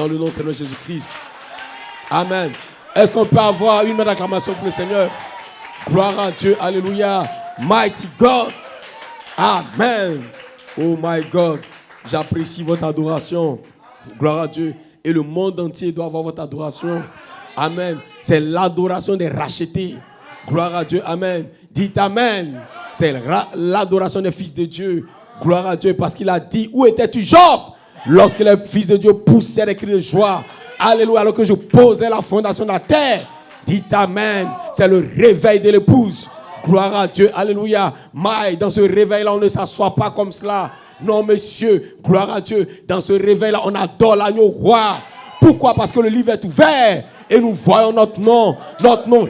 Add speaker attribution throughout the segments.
Speaker 1: Dans le nom du Seigneur Jésus-Christ. Amen. Est-ce qu'on peut avoir une main d'acclamation pour le Seigneur? Gloire à Dieu. Alléluia. Mighty God. Amen. Oh my God. J'apprécie votre adoration. Gloire à Dieu. Et le monde entier doit avoir votre adoration. Amen. C'est l'adoration des rachetés. Gloire à Dieu. Amen. Dites Amen. C'est l'adoration des fils de Dieu. Gloire à Dieu. Parce qu'il a dit, où étais-tu, Job? Lorsque les fils de Dieu poussaient des cris de joie. Alléluia. Alors que je posais la fondation de la terre. Dites Amen. C'est le réveil de l'épouse. Gloire à Dieu. Alléluia. Mais dans ce réveil-là, on ne s'assoit pas comme cela. Non, monsieur. Gloire à Dieu. Dans ce réveil-là, on adore l'agneau roi. Pourquoi? Parce que le livre est ouvert. Et nous voyons notre nom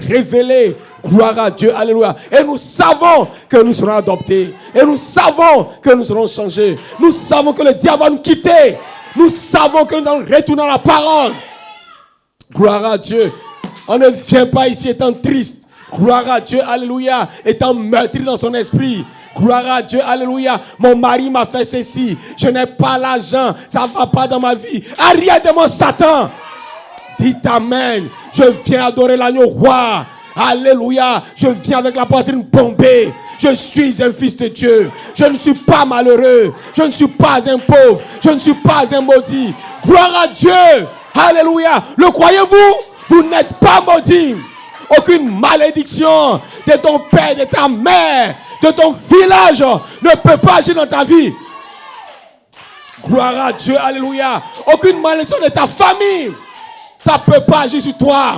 Speaker 1: révélé. Gloire à Dieu. Alléluia. Et nous savons que nous serons adoptés. Et nous savons que nous serons changés. Nous savons que le diable va nous quitter. Nous savons que nous allons retourner à la parole. Gloire à Dieu. On ne vient pas ici étant triste. Gloire à Dieu. Alléluia. Étant meurtri dans son esprit. Gloire à Dieu, alléluia. Mon mari m'a fait ceci. Je n'ai pas l'argent. Ça ne va pas dans ma vie. Arrête de mon Satan. Dites Amen. Je viens adorer l'agneau roi. Alléluia. Je viens avec la poitrine bombée. Je suis un fils de Dieu. Je ne suis pas malheureux. Je ne suis pas un pauvre. Je ne suis pas un maudit. Gloire à Dieu. Alléluia. Le croyez-vous? Vous n'êtes pas maudit. Aucune malédiction de ton père, de ta mère, de ton village ne peut pas agir dans ta vie. Gloire à Dieu, alléluia. Aucune malédiction de ta famille, ça ne peut pas agir sur toi.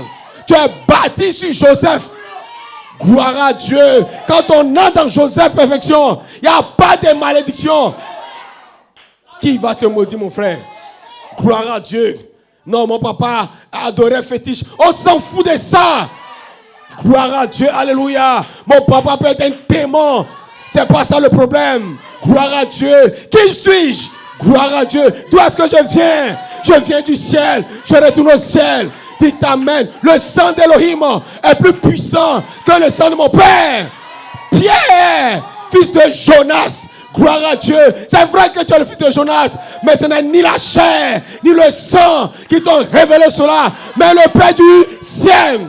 Speaker 1: Tu es bâti sur Joseph. Gloire à Dieu. Quand on entre dans Joseph perfection, il n'y a pas de malédiction. Qui va te maudire, mon frère? Gloire à Dieu. Non, mon papa adorait fétiche. On s'en fout de ça. Gloire à Dieu, alléluia. Mon papa peut être un démon. C'est pas ça le problème. Gloire à Dieu. Qui suis-je? Gloire à Dieu. D'où est-ce que je viens? Je viens du ciel. Je retourne au ciel. Dites Amen. Le sang d'Elohim est plus puissant que le sang de mon père. Pierre, fils de Jonas. Gloire à Dieu. C'est vrai que tu es le fils de Jonas, mais ce n'est ni la chair, ni le sang qui t'ont révélé cela, mais le Père du ciel.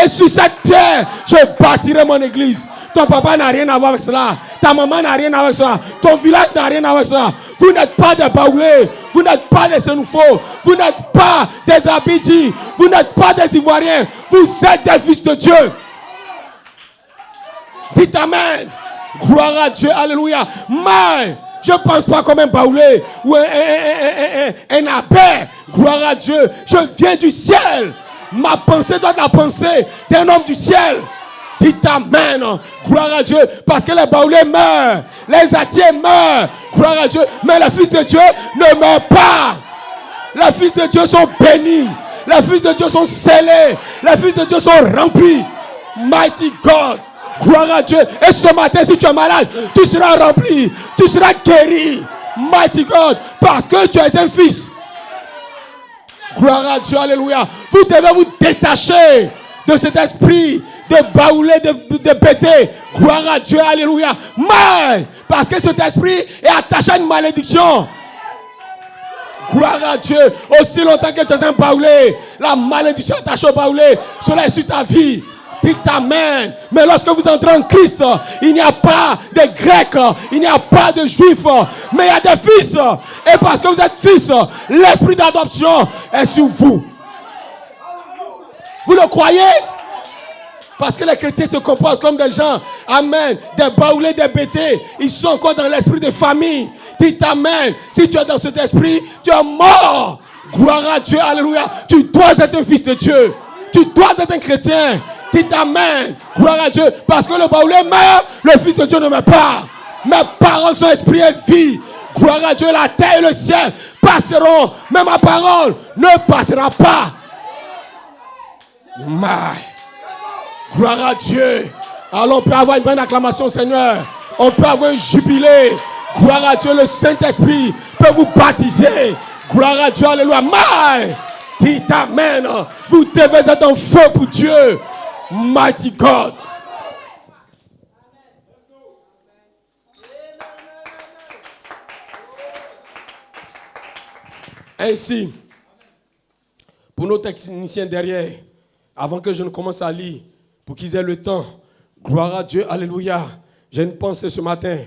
Speaker 1: Et sur cette pierre, je bâtirai mon église. Ton papa n'a rien à voir avec cela. Ta maman n'a rien à voir avec cela. Ton village n'a rien à voir avec cela. Vous n'êtes pas des Baoulés. Vous n'êtes pas des Sénoufos. Vous n'êtes pas des Abidji. Vous n'êtes pas des Ivoiriens. Vous êtes des fils de Dieu. Dites Amen. Gloire à Dieu. Alléluia. Mais je ne pense pas comme un Baoulé ou un abbé. Gloire à Dieu. Je viens du ciel. Ma pensée doit être la pensée d'un homme du ciel. Dites Amen. Gloire à Dieu. Parce que les Baoulés meurent. Les Atiers meurent. Gloire à Dieu. Mais les fils de Dieu ne meurent pas. Les fils de Dieu sont bénis. Les fils de Dieu sont scellés. Les fils de Dieu sont remplis. Mighty God. Gloire à Dieu. Et ce matin, si tu es malade, tu seras rempli. Tu seras guéri. Mighty God. Parce que tu es un fils. Gloire à Dieu, alléluia. Vous devez vous détacher de cet esprit de baoulé, de pété. Gloire à Dieu, alléluia. Mais, parce que cet esprit est attaché à une malédiction. Gloire à Dieu. Aussi longtemps que tu es un baoulé, la malédiction attachée au baoulé, cela est sur ta vie. Dites Amen. Mais lorsque vous entrez en Christ, il n'y a pas de Grecs, il n'y a pas de Juifs, mais il y a des fils. Et parce que vous êtes fils, l'esprit d'adoption est sur vous. Vous le croyez? Parce que les chrétiens se comportent comme des gens, Amen, des baoulés, des bêtés. Ils sont encore dans l'esprit de famille. Dites Amen. Si tu es dans cet esprit, tu es mort. Gloire à Dieu, alléluia. Tu dois être un fils de Dieu. Tu dois être un chrétien. Dites Amen. Gloire à Dieu. Parce que le baoulé meurt, le Fils de Dieu ne meurt pas. Mes paroles sont esprit et vie. Gloire à Dieu. La terre et le ciel passeront. Mais ma parole ne passera pas. Gloire à Dieu. Alors on peut avoir une bonne acclamation, Seigneur. On peut avoir un jubilé. Gloire à Dieu. Le Saint-Esprit peut vous baptiser. Gloire à Dieu. Alléluia. Dites Amen. Vous devez être en feu pour Dieu. Mighty God. Ainsi, Pour nos techniciens derrière, avant que je ne commence à lire, pour qu'ils aient le temps. Gloire à Dieu, alléluia. J'ai une pensée ce matin.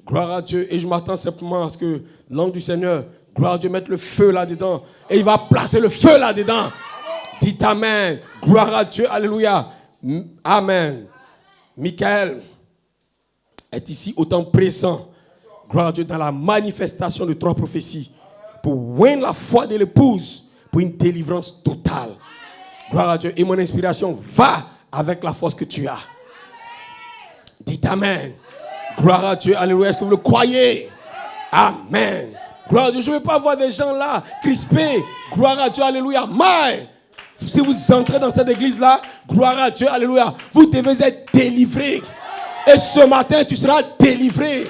Speaker 1: Gloire à Dieu. Et je m'attends simplement à ce que l'ange du Seigneur, gloire à Dieu, mette le feu là-dedans. Et il va placer le feu là-dedans. Dites Amen. Gloire à Dieu, alléluia. Amen. Michael est ici au temps présent. Gloire à Dieu dans la manifestation de 3 prophéties. Pour oindre la foi de l'épouse. Pour une délivrance totale. Gloire à Dieu. Et mon inspiration va avec la force que tu as. Dites Amen. Gloire à Dieu. Alléluia. Est-ce que vous le croyez? Amen. Gloire à Dieu. Je ne veux pas voir des gens là crispés. Gloire à Dieu. Alléluia. Mais si vous entrez dans cette église-là, gloire à Dieu. Alléluia. Vous devez être délivrés. Et ce matin, tu seras délivré.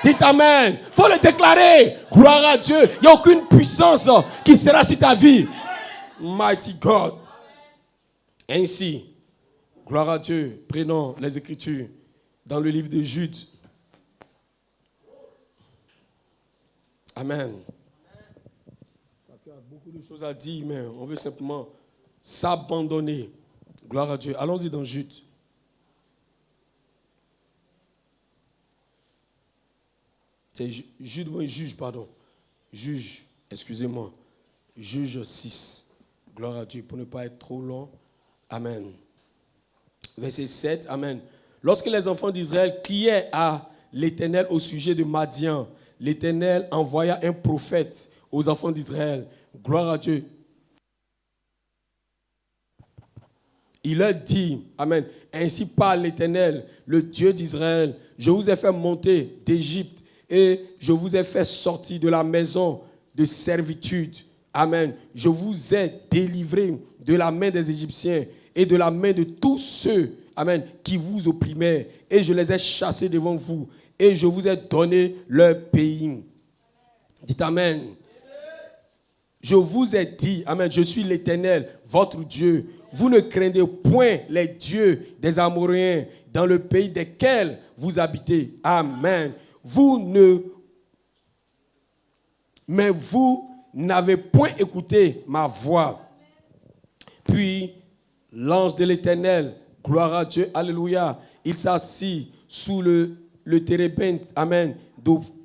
Speaker 1: Dites Amen. Il faut le déclarer. Gloire à Dieu. Il n'y a aucune puissance qui sera sur ta vie. Mighty God. Ainsi, gloire à Dieu. Prenons les Écritures dans le livre de Jude. Amen. Parce qu'il y a beaucoup de choses à dire, mais on veut simplement s'abandonner. Gloire à Dieu. Allons-y dans Jude. C'est Jude, oui, juge, pardon. Juge, excusez-moi. Juge 6. Gloire à Dieu, pour ne pas être trop long. Amen. Verset 7, Amen. Lorsque les enfants d'Israël criaient à l'Éternel au sujet de Madian, l'Éternel envoya un prophète aux enfants d'Israël. Gloire à Dieu. Il leur dit, Amen, ainsi parle l'Éternel, le Dieu d'Israël. Je vous ai fait monter d'Égypte et je vous ai fait sortir de la maison de servitude. Amen. Je vous ai délivré de la main des Égyptiens et de la main de tous ceux, Amen, qui vous opprimaient. Et je les ai chassés devant vous. Et je vous ai donné leur pays. Dites Amen. Je vous ai dit, Amen, je suis l'Éternel, votre Dieu. Vous ne craignez point les dieux des Amoréens dans le pays desquels vous habitez. Amen. Mais vous n'avez point écouté ma voix. Puis l'ange de l'Éternel, gloire à Dieu, alléluia, il s'assit sous le térébinthe, amen,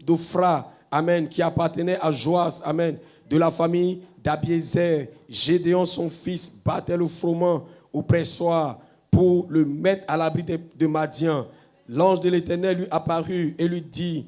Speaker 1: d'Ophra, amen, qui appartenait à Joas, amen, de la famille d'Abiézer. Gédéon, son fils, battait le froment au pressoir pour le mettre à l'abri de Madian. L'ange de l'Éternel lui apparut et lui dit,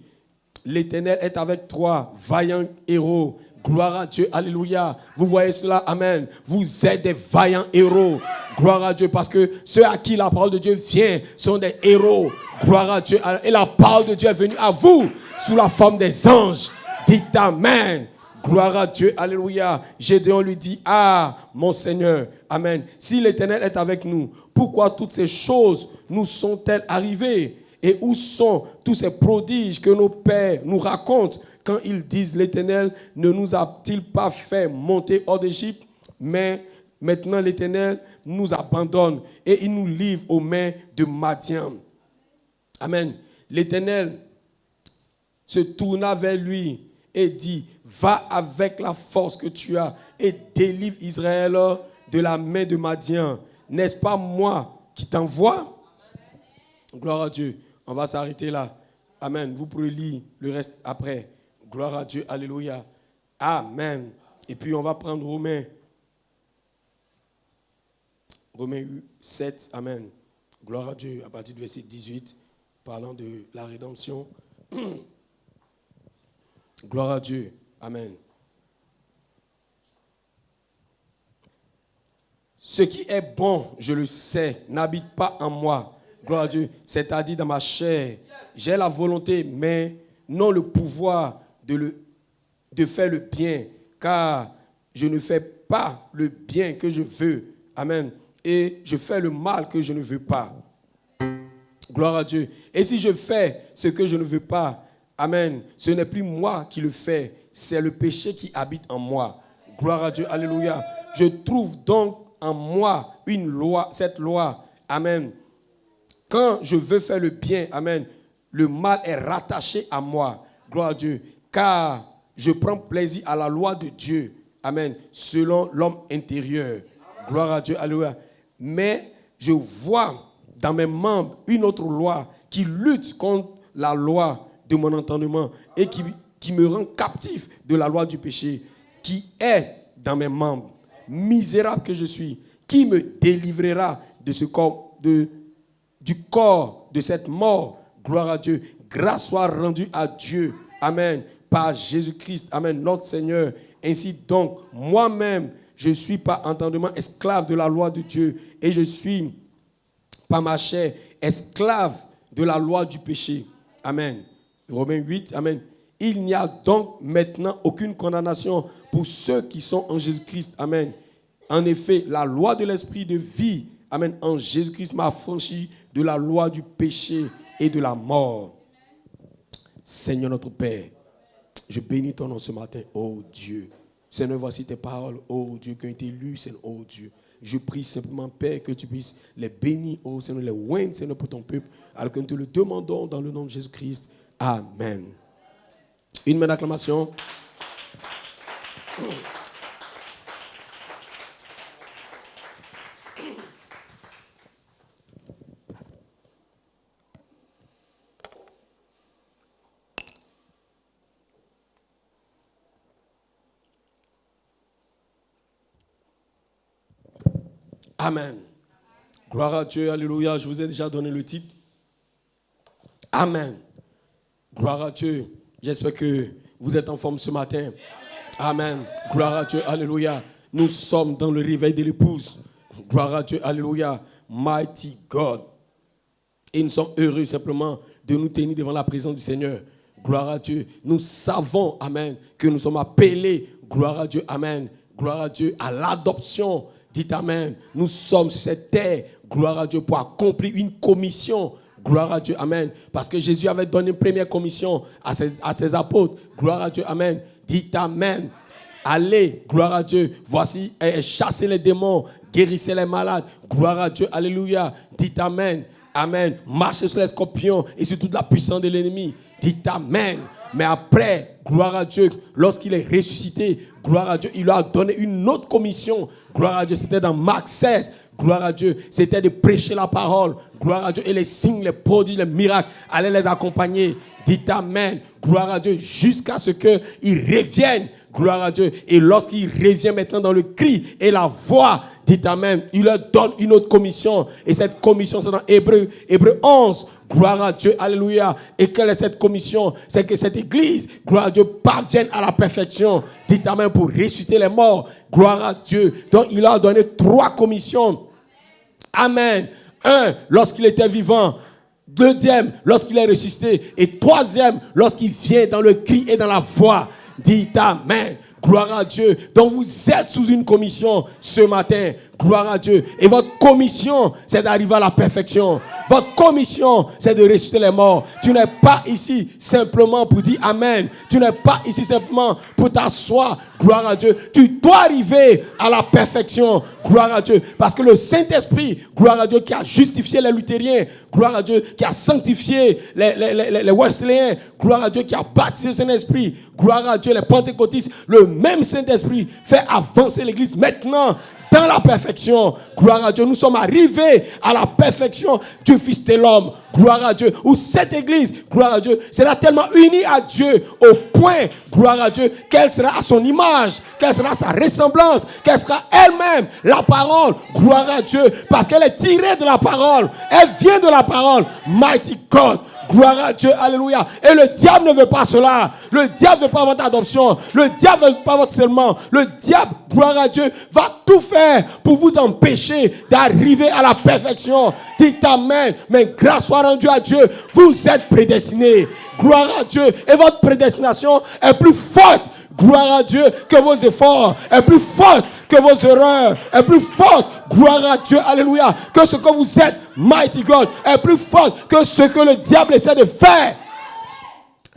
Speaker 1: l'Éternel est avec toi, vaillant héros. Gloire à Dieu, alléluia. Vous voyez cela, amen. Vous êtes des vaillants héros. Gloire à Dieu, parce que ceux à qui la parole de Dieu vient sont des héros. Gloire à Dieu. Et la parole de Dieu est venue à vous sous la forme des anges. Dites amen. Gloire à Dieu, alléluia. Gédéon lui dit, ah, mon Seigneur, amen. Si l'Éternel est avec nous, pourquoi toutes ces choses nous sont-elles arrivées? Et où sont tous ces prodiges que nos pères nous racontent quand ils disent, l'Éternel ne nous a-t-il pas fait monter hors d'Égypte? Mais maintenant l'Éternel nous abandonne et il nous livre aux mains de Madian. Amen. L'Éternel se tourna vers lui et dit, va avec la force que tu as et délivre Israël de la main de Madian. N'est-ce pas moi qui t'envoie? Gloire à Dieu. On va s'arrêter là. Amen. Vous pourrez lire le reste après. Gloire à Dieu. Alléluia. Amen. Et puis on va prendre Romains 7. Amen. Gloire à Dieu. À partir du verset 18, parlant de la rédemption. Gloire à Dieu. Amen. Ce qui est bon, je le sais, n'habite pas en moi. Gloire à Dieu, c'est-à-dire dans ma chair. J'ai la volonté, mais non le pouvoir de faire le bien, car je ne fais pas le bien que je veux. Amen. Et je fais le mal que je ne veux pas. Gloire à Dieu. Et si je fais ce que je ne veux pas, amen, ce n'est plus moi qui le fais, c'est le péché qui habite en moi. Gloire à Dieu, alléluia. Je trouve donc en moi une loi, cette loi, amen. Quand je veux faire le bien, amen, le mal est rattaché à moi. Gloire à Dieu. Car je prends plaisir à la loi de Dieu. Amen. Selon l'homme intérieur. Gloire à Dieu. Alléluia. Mais je vois dans mes membres une autre loi qui lutte contre la loi de mon entendement et qui me rend captif de la loi du péché qui est dans mes membres. Misérable que je suis, qui me délivrera de ce corps, du corps de cette mort? Gloire à Dieu. Grâce soit rendue à Dieu. Amen. Par Jésus-Christ. Amen. Notre Seigneur. Ainsi donc, moi-même, je suis par entendement esclave de la loi de Dieu et je suis par ma chair esclave de la loi du péché. Amen. Romains 8. Amen. Il n'y a donc maintenant aucune condamnation pour ceux qui sont en Jésus-Christ. Amen. En effet, la loi de l'esprit de vie, amen, en Jésus-Christ m'a affranchi de la loi du péché et de la mort. Seigneur notre Père, je bénis ton nom ce matin, oh Dieu. Seigneur, voici tes paroles, oh Dieu, qui ont été lues, Seigneur, oh Dieu. Je prie simplement, Père, que tu puisses les bénir, oh Seigneur, les oindre, Seigneur, pour ton peuple, alors que nous te le demandons dans le nom de Jésus-Christ. Amen. Une main d'acclamation. Amen. Gloire à Dieu, alléluia. Je vous ai déjà donné le titre. Amen. Gloire à Dieu. J'espère que vous êtes en forme ce matin. Amen. Gloire à Dieu, alléluia. Nous sommes dans le réveil de l'épouse. Gloire à Dieu, alléluia. Mighty God. Et nous sommes heureux simplement de nous tenir devant la présence du Seigneur. Gloire à Dieu. Nous savons, amen, que nous sommes appelés, gloire à Dieu, amen. Gloire à Dieu, à l'adoption. Dites amen. Nous sommes sur cette terre, gloire à Dieu, pour accomplir une commission. Gloire à Dieu, amen. Parce que Jésus avait donné une première commission à ses apôtres. Gloire à Dieu, amen. Dites amen. Allez, gloire à Dieu. Voici, chassez les démons, guérissez les malades. Gloire à Dieu, alléluia. Dites amen. Amen. Marchez sur les scorpions et sur toute la puissance de l'ennemi. Dites amen. Mais après, gloire à Dieu, lorsqu'il est ressuscité, gloire à Dieu, il lui a donné une autre commission. Gloire à Dieu, c'était dans Marc 16. Gloire à Dieu, c'était de prêcher la parole. Gloire à Dieu, et les signes, les prodiges, les miracles allaient les accompagner. Dites amen. Gloire à Dieu, jusqu'à ce qu'il revienne. Gloire à Dieu. Et lorsqu'il revient maintenant dans le cri et la voix, dites amen, il leur donne une autre commission. Et cette commission, c'est dans Hébreux 11. Gloire à Dieu, alléluia. Et quelle est cette commission? C'est que cette église, gloire à Dieu, parvienne à la perfection. Dites amen, pour ressusciter les morts. Gloire à Dieu. Donc il a donné 3 commissions. Amen. 1, lorsqu'il était vivant. 2e, lorsqu'il est ressuscité. Et 3e, lorsqu'il vient dans le cri et dans la voix. Dites amen. Gloire à Dieu. Donc vous êtes sous une commission ce matin. Gloire à Dieu. Et votre commission, c'est d'arriver à la perfection. Votre commission, c'est de ressusciter les morts. Tu n'es pas ici simplement pour dire amen. Tu n'es pas ici simplement pour t'asseoir. Gloire à Dieu. Tu dois arriver à la perfection. Gloire à Dieu. Parce que le Saint-Esprit, gloire à Dieu, qui a justifié les luthériens, gloire à Dieu, qui a sanctifié les Wesleyens, gloire à Dieu, qui a baptisé le Saint-Esprit, gloire à Dieu, les pentecôtistes, le même Saint-Esprit fait avancer l'église maintenant dans la perfection. Gloire à Dieu. Nous sommes arrivés à la perfection du Fils de l'homme. Gloire à Dieu. Où cette église, gloire à Dieu, sera tellement unie à Dieu au point, gloire à Dieu, qu'elle sera à son image, qu'elle sera à sa ressemblance, qu'elle sera elle-même la parole. Gloire à Dieu. Parce qu'elle est tirée de la parole. Elle vient de la parole. Mighty God. Gloire à Dieu, alléluia. Et le diable ne veut pas cela. Le diable ne veut pas votre adoption. Le diable ne veut pas votre scellement. Le diable, gloire à Dieu, va tout faire pour vous empêcher d'arriver à la perfection. Dites amen. Mais grâce soit rendue à Dieu. Vous êtes prédestinés. Gloire à Dieu. Et votre prédestination est plus forte, gloire à Dieu, que vos efforts. Est plus forte que vos erreurs. Est plus forte, gloire à Dieu, alléluia, que ce que vous êtes, mighty God, est plus forte que ce que le diable essaie de faire.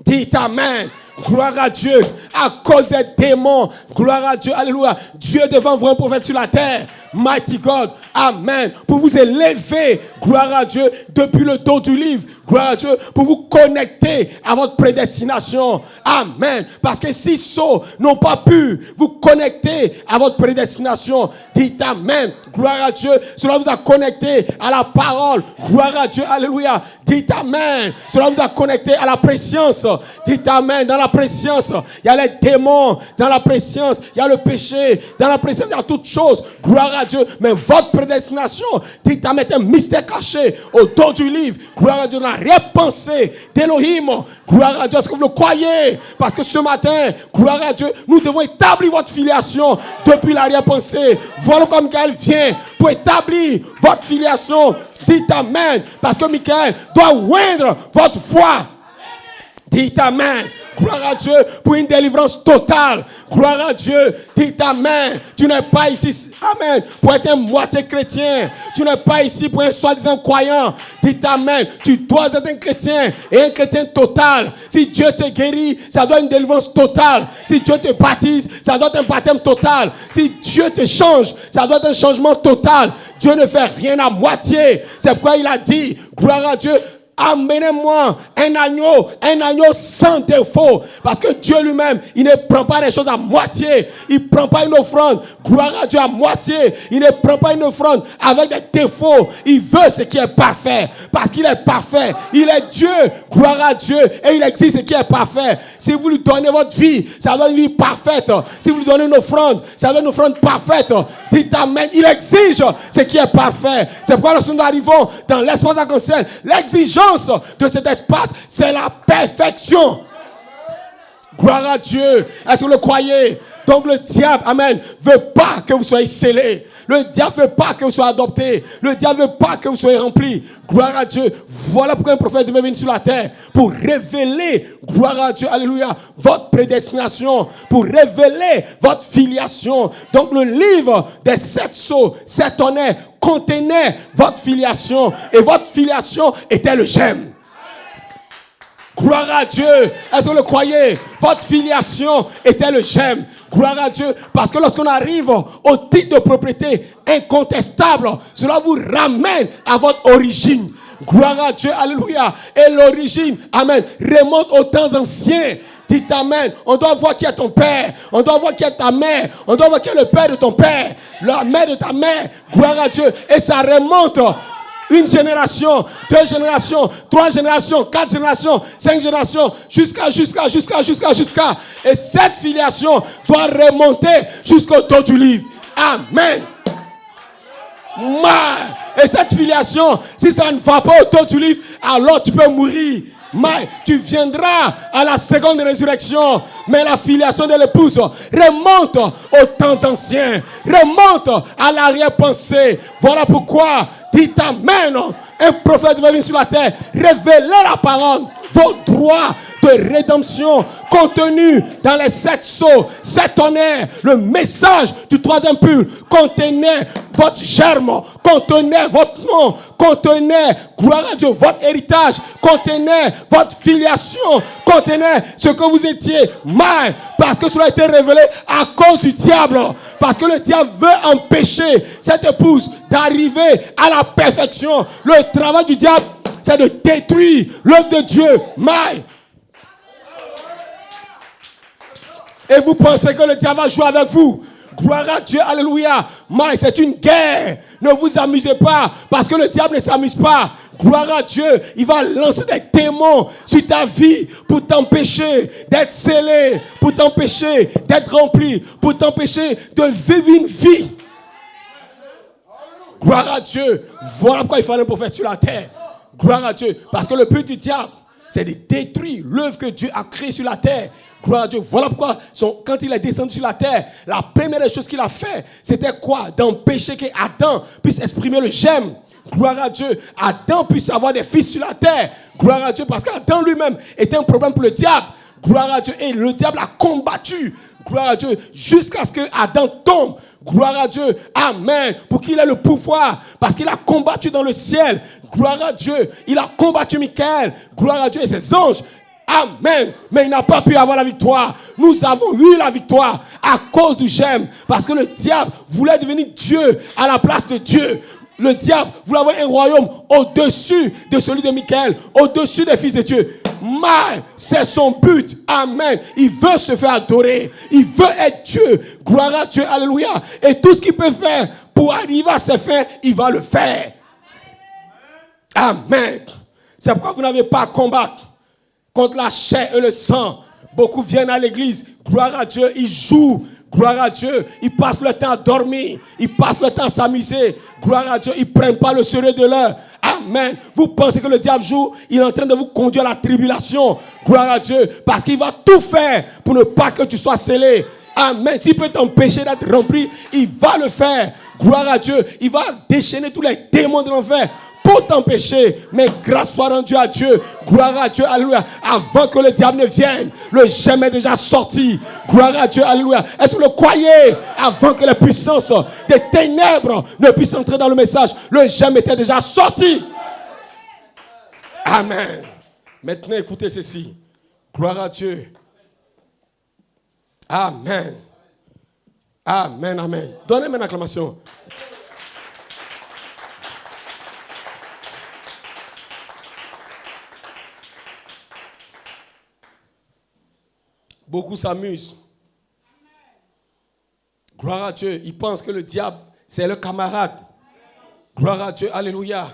Speaker 1: Dites amen. Gloire à Dieu. À cause des démons. Gloire à Dieu. Alléluia. Dieu devant vous un prophète sur la terre. Mighty God. Amen. Pour vous élever. Gloire à Dieu. Depuis le dos du livre. Gloire à Dieu. Pour vous connecter à votre prédestination. Amen. Parce que si ceux n'ont pas pu vous connecter à votre prédestination, dites Amen. Gloire à Dieu. Cela vous a connecté à la parole. Gloire à Dieu. Alléluia. Dites Amen. Cela vous a connecté à la préscience. Dites Amen. Dans la préscience, il y a les démons. Dans la préscience, il y a le péché. Dans la préscience, il y a toutes choses. Gloire à Dieu. Mais votre prédestination, dites Amen, est un mystère caché au dos du livre. Gloire à Dieu. Dans la réelle-pensée d'Élohim. Gloire à Dieu. Est-ce que vous le croyez? Parce que ce matin, gloire à Dieu, nous devons établir votre filiation depuis l'arrière-pensée. Voilà comme Michael vient pour établir votre filiation. Dites Amen. Parce que Michael doit oindre votre foi. Dites Amen. Gloire à Dieu pour une délivrance totale. Gloire à Dieu. Dites Amen. Tu n'es pas ici, Amen, pour être un moitié chrétien. Tu n'es pas ici pour un soi-disant croyant. Dites Amen. Tu dois être un chrétien et un chrétien total. Si Dieu te guérit, ça doit être une délivrance totale. Si Dieu te baptise, ça doit être un baptême total. Si Dieu te change, ça doit être un changement total. Dieu ne fait rien à moitié. C'est pourquoi il a dit, gloire à Dieu, amenez-moi un agneau sans défaut. Parce que Dieu lui-même, il ne prend pas les choses à moitié. Il ne prend pas une offrande, gloire à Dieu, à moitié. Il ne prend pas une offrande avec des défauts. Il veut ce qui est parfait. Parce qu'il est parfait. Il est Dieu, gloire à Dieu. Et il existe ce qui est parfait. Si vous lui donnez votre vie, ça doit être une vie parfaite. Si vous lui donnez une offrande, ça doit être une offrande parfaite. Dites Amen. Il exige ce qui est parfait. C'est pourquoi lorsque nous arrivons dans l'espace arc-en-ciel, l'exigence de cet espace, c'est la perfection. Gloire à Dieu. Est-ce que vous le croyez? Donc le diable, amen, veut pas que vous soyez scellés. Le diable veut pas que vous soyez adoptés. Le diable veut pas que vous soyez remplis. Gloire à Dieu. Voilà pourquoi un prophète devait venir sur la terre. Pour révéler, gloire à Dieu, alléluia, votre prédestination. Pour révéler votre filiation. Donc le livre des 7 sceaux, 7 honneurs, contenait votre filiation. Et votre filiation était le gemme. Gloire à Dieu. Est-ce que vous le croyez? Votre filiation était le gemme. Gloire à Dieu. Parce que lorsqu'on arrive au titre de propriété incontestable, cela vous ramène à votre origine. Gloire à Dieu. Alléluia. Et l'origine, amen, remonte aux temps anciens. Dites Amen. On doit voir qui est ton père. On doit voir qui est ta mère. On doit voir qui est le père de ton père. La mère de ta mère. Gloire à Dieu. Et ça remonte. Une génération, 2 générations, 3 générations, 4 générations, 5 générations, jusqu'à. Et cette filiation doit remonter jusqu'au dos du livre. Amen. Et cette filiation, si ça ne va pas au dos du livre, alors tu peux mourir. Mais tu viendras à la seconde résurrection. Mais la filiation de l'épouse remonte aux temps anciens. Remonte à l'arrière-pensée. Voilà pourquoi, dites Amen. Un prophète va venir sur la terre. Révéler la parole. Vos droits de rédemption contenus dans les 7 sceaux, 7 honneurs. Le message du 3e pur contenait votre germe, contenait votre nom, contenait, gloire à Dieu, votre héritage, contenait votre filiation, contenait ce que vous étiez mal, parce que cela a été révélé à cause du diable. Parce que le diable veut empêcher cette épouse d'arriver à la perfection. Le travail du diable, c'est de détruire l'œuvre de Dieu. Mal. Et vous pensez que le diable va jouer avec vous? Gloire à Dieu, alléluia. Mais c'est une guerre. Ne vous amusez pas, parce que le diable ne s'amuse pas. Gloire à Dieu, il va lancer des démons sur ta vie pour t'empêcher d'être scellé, pour t'empêcher d'être rempli, pour t'empêcher de vivre une vie. Gloire à Dieu. Voilà pourquoi il fallait un prophète sur la terre. Gloire à Dieu. Parce que le but du diable, c'est de détruire l'œuvre que Dieu a créée sur la terre. Gloire à Dieu. Voilà pourquoi, quand il est descendu sur la terre, la première des choses qu'il a fait, c'était quoi? D'empêcher qu'Adam puisse exprimer le j'aime. Gloire à Dieu. Adam puisse avoir des fils sur la terre. Gloire à Dieu. Parce qu'Adam lui-même était un problème pour le diable. Gloire à Dieu. Et le diable a combattu. Gloire à Dieu. Jusqu'à ce que Adam tombe. Gloire à Dieu. Amen. Pour qu'il ait le pouvoir. Parce qu'il a combattu dans le ciel. Gloire à Dieu. Il a combattu Michael. Gloire à Dieu et ses anges. Amen. Mais il n'a pas pu avoir la victoire. Nous avons eu la victoire à cause du j'aime. Parce que le diable voulait devenir Dieu à la place de Dieu. Le diable voulait avoir un royaume au-dessus de celui de Michael, au-dessus des fils de Dieu. Mais c'est son but. Amen. Il veut se faire adorer. Il veut être Dieu. Gloire à Dieu. Alléluia. Et tout ce qu'il peut faire pour arriver à ses fins, il va le faire. Amen. C'est pourquoi vous n'avez pas à combattre contre la chair et le sang. Beaucoup viennent à l'église. Gloire à Dieu. Ils jouent. Gloire à Dieu. Ils passent le temps à dormir. Ils passent le temps à s'amuser. Gloire à Dieu. Ils ne prennent pas le sérieux de l'heure. Amen. Vous pensez que le diable joue, il est en train de vous conduire à la tribulation. Gloire à Dieu. Parce qu'il va tout faire pour ne pas que tu sois scellé. Amen. S'il peut t'empêcher d'être rempli, il va le faire. Gloire à Dieu. Il va déchaîner tous les démons de l'enfer pour t'empêcher. Mais grâce soit rendue à Dieu. Gloire à Dieu. Alléluia. Avant que le diable ne vienne, le j'aime est déjà sorti. Gloire à Dieu. Alléluia. Est-ce que vous le croyez? Avant que les puissances des ténèbres ne puissent entrer dans le message, le j'aime était déjà sorti. Amen. Maintenant, écoutez ceci. Gloire à Dieu. Amen. Amen, amen. Donnez-moi une acclamation. Beaucoup s'amusent. Gloire à Dieu. Ils pensent que le diable, c'est le camarade. Gloire à Dieu. Alléluia.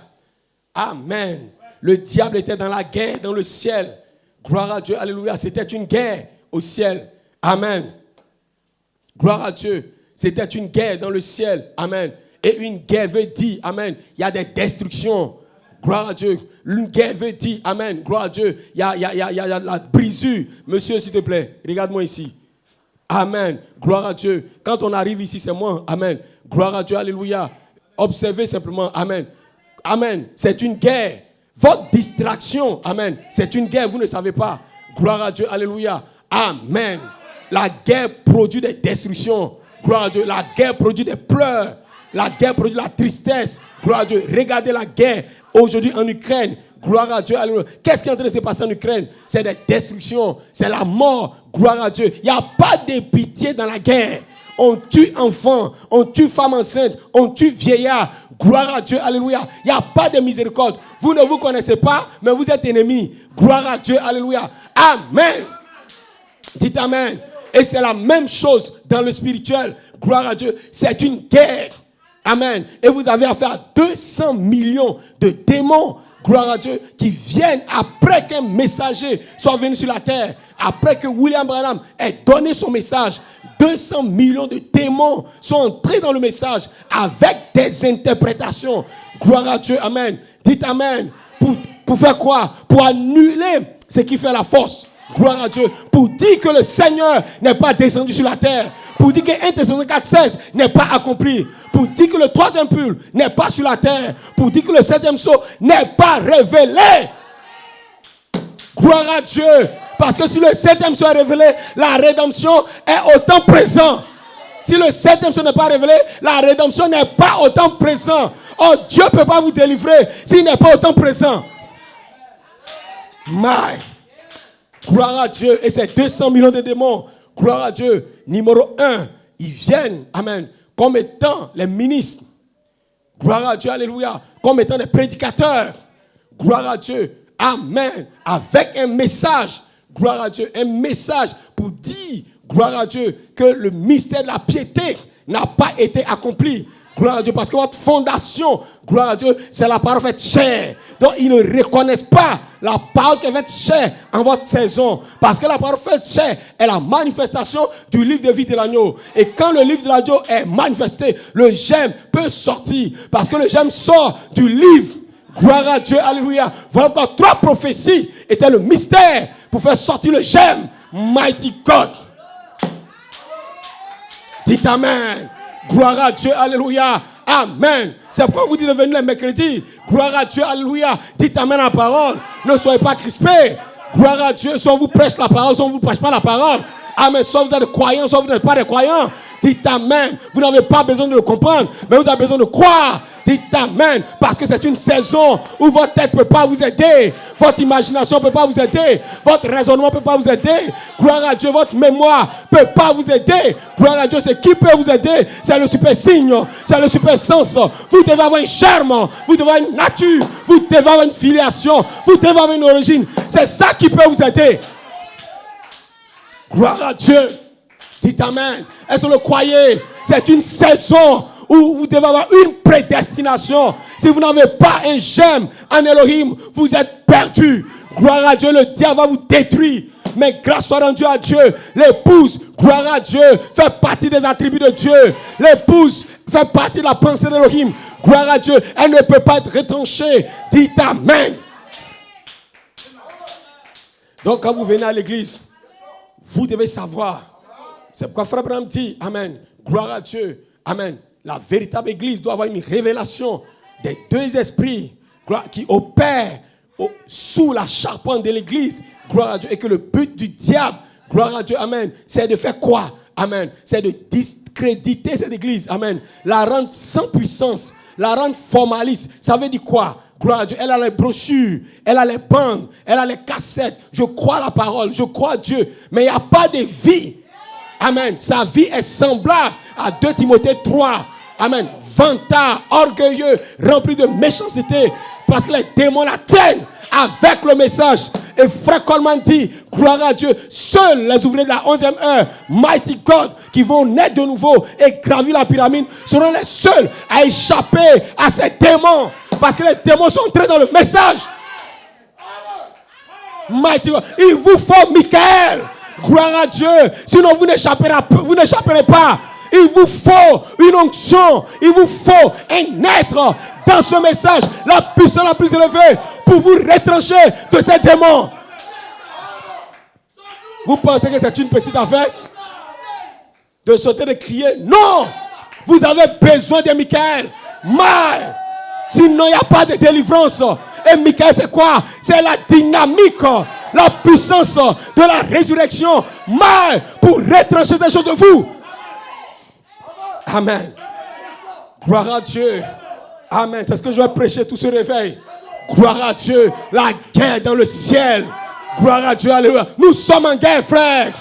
Speaker 1: Amen. Le diable était dans la guerre, dans le ciel. Gloire à Dieu. Alléluia. C'était une guerre au ciel. Amen. Gloire à Dieu. C'était une guerre dans le ciel. Amen. Et une guerre veut dire, amen, il y a des destructions. Gloire à Dieu. Une guerre veut dire, amen, gloire à Dieu. Il y a la brisure. Monsieur, s'il te plaît, regarde-moi ici. Amen. Gloire à Dieu. Quand on arrive ici, c'est moi. Amen. Gloire à Dieu. Alléluia. Observez simplement. Amen. Amen. C'est une guerre. Votre distraction, amen, c'est une guerre, vous ne savez pas. Gloire à Dieu. Alléluia. Amen. La guerre produit des destructions. Gloire à Dieu. La guerre produit des pleurs. La guerre produit la tristesse. Gloire à Dieu. Regardez la guerre aujourd'hui en Ukraine. Gloire à Dieu. Alléluia. Qu'est-ce qui est en train de se passer en Ukraine? C'est des destructions. C'est la mort. Gloire à Dieu. Il n'y a pas de pitié dans la guerre. On tue enfants. On tue femmes enceintes. On tue vieillards. Gloire à Dieu. Alléluia. Il n'y a pas de miséricorde. Vous ne vous connaissez pas, mais vous êtes ennemis. Gloire à Dieu. Alléluia. Amen. Dites amen. Et c'est la même chose dans le spirituel. Gloire à Dieu. C'est une guerre. Amen. Et vous avez affaire à 200 millions de démons. Gloire à Dieu. Qui viennent après qu'un messager soit venu sur la terre. Après que William Branham ait donné son message. 200 millions de démons sont entrés dans le message avec des interprétations. Gloire à Dieu. Amen. Dites amen. Pour faire quoi? Pour annuler ce qui fait la force. Gloire à Dieu. Pour dire que le Seigneur n'est pas descendu sur la terre. Pour dire que 1 Thessaloniciens 4:16 n'est pas accompli. Pour dire que le 3e pull n'est pas sur la terre. Pour dire que le 7e sceau n'est pas révélé. Gloire à Dieu. Parce que si le 7e sceau est révélé, la rédemption est autant présent. Si le 7e sceau n'est pas révélé, la rédemption n'est pas autant présent. Oh, Dieu ne peut pas vous délivrer s'il n'est pas autant présent. My. Gloire à Dieu. Et c'est 200 millions de démons. Gloire à Dieu. Numéro 1, ils viennent, amen, comme étant les ministres. Gloire à Dieu, alléluia. Comme étant des prédicateurs. Gloire à Dieu. Amen. Avec un message. Gloire à Dieu. Un message pour dire, gloire à Dieu, que le mystère de la piété n'a pas été accompli. Gloire à Dieu. Parce que votre fondation, gloire à Dieu, c'est la parole faite chair. Donc, ils ne reconnaissent pas la parole qui est faite chair en votre saison. Parce que la parole faite chair est la manifestation du livre de vie de l'agneau. Et quand le livre de l'agneau est manifesté, le j'aime peut sortir. Parce que le j'aime sort du livre. Gloire à Dieu. Alléluia. Voilà pourquoi 3 prophéties étaient le mystère pour faire sortir le j'aime. Mighty God. Dites amen. Gloire à Dieu, alléluia, amen. C'est pourquoi vous dites de venir les mercredis. Gloire à Dieu, alléluia. Dites amen à la parole. Ne soyez pas crispés. Gloire à Dieu, soit on vous prêche la parole, soit on ne vous prêche pas la parole. Amen. Soit vous êtes croyants, soit vous n'êtes pas des croyants. Dites amen. Vous n'avez pas besoin de le comprendre, mais vous avez besoin de croire. Dites Amen. Parce que c'est une saison où votre tête ne peut pas vous aider. Votre imagination ne peut pas vous aider. Votre raisonnement ne peut pas vous aider. Gloire à Dieu, votre mémoire ne peut pas vous aider. Gloire à Dieu, c'est qui peut vous aider? C'est le super signe, c'est le super sens. Vous devez avoir un germe, vous devez avoir une nature, vous devez avoir une filiation, vous devez avoir une origine. C'est ça qui peut vous aider. Gloire à Dieu. Dites Amen. Est-ce que vous le croyez? C'est une saison où vous devez avoir une prédestination. Si vous n'avez pas un germe en Elohim, vous êtes perdu. Gloire à Dieu, le diable va vous détruire. Mais grâce soit rendue à Dieu. L'épouse, gloire à Dieu, fait partie des attributs de Dieu. L'épouse fait partie de la pensée d'Elohim. Gloire à Dieu, elle ne peut pas être retranchée. Dites Amen. Donc quand vous venez à l'église, vous devez savoir. C'est pourquoi Frère Branham dit, Amen, gloire à Dieu, Amen. La véritable église doit avoir une révélation des deux esprits qui opèrent sous la charpente de l'église, gloire à Dieu. Et que le but du diable, gloire à Dieu, Amen, c'est de faire quoi? Amen. C'est de discréditer cette église, Amen. La rendre sans puissance, la rendre formaliste. Ça veut dire quoi? Gloire à Dieu. Elle a les brochures, elle a les bandes, elle a les cassettes. Je crois à la parole, je crois à Dieu. Mais il n'y a pas de vie. Amen. Sa vie est semblable à 2 Timothée 3. Amen. Vantard, orgueilleux, rempli de méchanceté. Parce que les démons la tiennent avec le message. Et Frère Coleman dit, gloire à Dieu, seuls les ouvriers de la 11e heure, Mighty God, qui vont naître de nouveau et gravir la pyramide, seront les seuls à échapper à ces démons. Parce que les démons sont entrés dans le message. Mighty God. Il vous faut Michael. Gloire à Dieu. Sinon vous n'échapperez pas. Il vous faut une onction. Il vous faut un être dans ce message. La puissance la plus élevée pour vous retrancher de ces démons. Vous pensez que c'est une petite affaire? De sauter, de crier? Non! Vous avez besoin de Michael. Mais sinon il n'y a pas de délivrance. Et Michael c'est quoi? C'est la dynamique, la puissance de la résurrection. Mais pour retrancher ces choses de vous. Amen. Gloire à Dieu. Amen. C'est ce que je vais prêcher tout ce réveil. Gloire à Dieu. La guerre dans le ciel. Gloire à Dieu. Alléluia. Nous sommes en guerre, frère.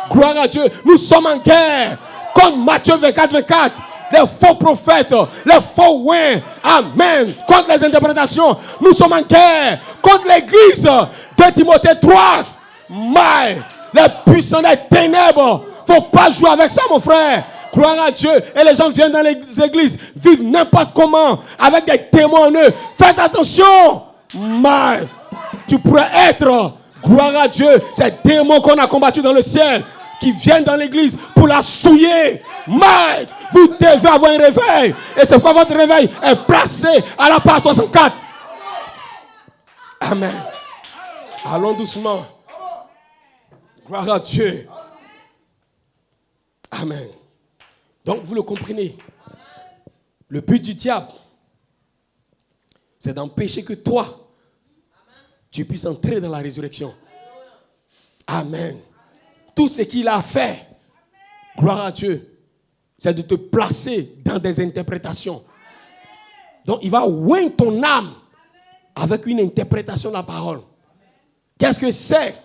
Speaker 1: Gloire à Dieu. Nous sommes en guerre. Contre Matthieu 24, 24. Les faux prophètes. Les faux ouins. Amen. Contre les interprétations. Nous sommes en guerre. Contre l'église. 2 Timothée 3. Mais les puissants des ténèbres. Faut pas jouer avec ça, mon frère. Gloire à Dieu. Et les gens viennent dans les églises, vivent n'importe comment, avec des démons en eux. Faites attention. Mais tu pourrais être, gloire à Dieu, ces démons qu'on a combattus dans le ciel, qui viennent dans l'église pour la souiller. Mais vous devez avoir un réveil. Et c'est pourquoi votre réveil est placé à la page 64. Amen. Allons doucement. Gloire à Dieu. Amen. Donc, vous le comprenez. Le but du diable, c'est d'empêcher que toi, tu puisses entrer dans la résurrection. Amen. Tout ce qu'il a fait, gloire à Dieu, c'est de te placer dans des interprétations. Donc, il va oindre ton âme avec une interprétation de la parole. Qu'est-ce que c'est